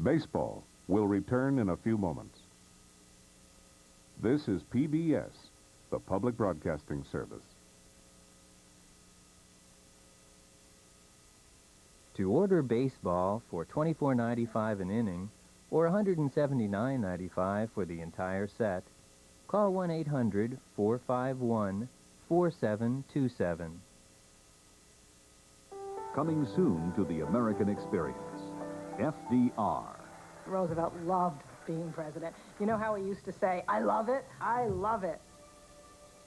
Baseball will return in a few moments. This is PBS, the Public Broadcasting Service. To order baseball for $24.95 an inning or $179.95 for the entire set, call 1-800-451-4727. Coming soon to the American experience, FDR. Roosevelt loved being president. You know how he used to say, "I love it, I love it."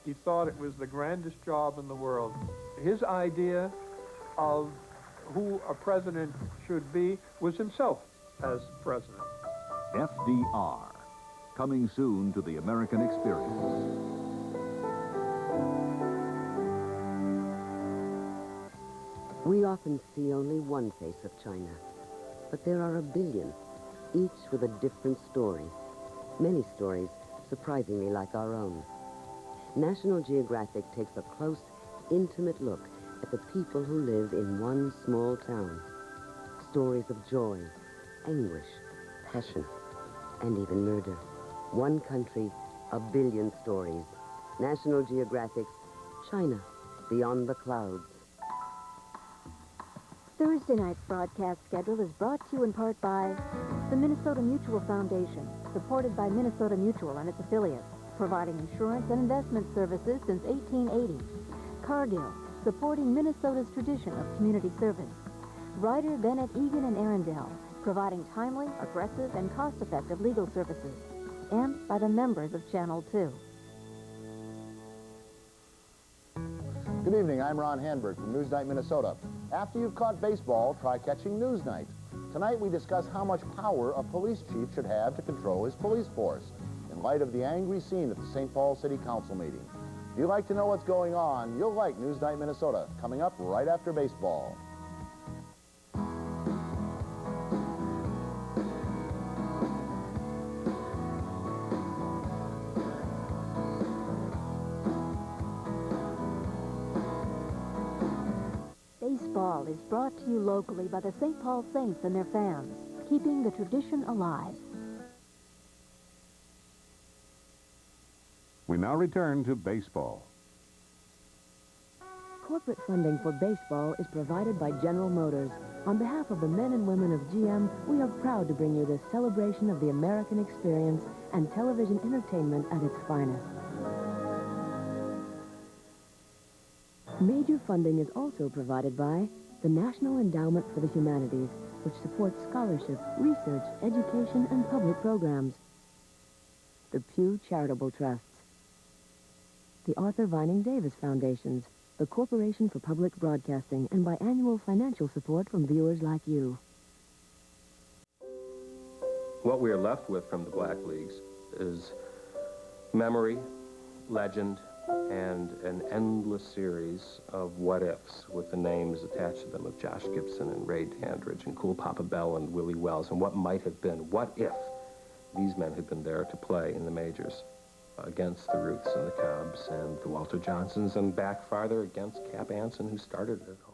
He thought it was the grandest job in the world. His idea of who a president should be was himself as president. FDR. Coming soon to the American experience. We often see only one face of China, but there are a billion, each with a different story. Many stories surprisingly like our own. National Geographic takes a close, intimate look at the people who live in one small town. Stories of joy, anguish, passion, and even murder. One country, a billion stories. National Geographic's China, Beyond the Clouds. Thursday night's broadcast schedule is brought to you in part by the Minnesota Mutual Foundation, supported by Minnesota Mutual and its affiliates, providing insurance and investment services since 1880. Cargill, supporting Minnesota's tradition of community service. Ryder, Bennett, Egan, and Arundel, providing timely, aggressive, and cost-effective legal services. And by the members of Channel 2. Good evening, I'm Ron Hanberg from NewsNight, Minnesota. After you've caught baseball, try catching NewsNight. Tonight we discuss how much power a police chief should have to control his police force, in light of the angry scene at the St. Paul City Council meeting. If you'd like to know what's going on, you'll like NewsNight, Minnesota, coming up right after baseball. Baseball is brought to you locally by the St. Paul Saints and their fans, keeping the tradition alive. We now return to baseball. Corporate funding for baseball is provided by General Motors. On behalf of the men and women of GM, we are proud to bring you this celebration of the American experience and television entertainment at its finest. Major funding is also provided by the National Endowment for the Humanities, which supports scholarship, research, education, and public programs. The Pew Charitable Trusts. The Arthur Vining Davis Foundations, the Corporation for Public Broadcasting, and by annual financial support from viewers like you. What we are left with from the Black Leagues is memory, legend, and an endless series of what-ifs with the names attached to them of Josh Gibson and Ray Dandridge and Cool Papa Bell and Willie Wells, and what might have been. What if these men had been there to play in the majors against the Ruths and the Cubs and the Walter Johnsons, and back farther against Cap Anson, who started it all.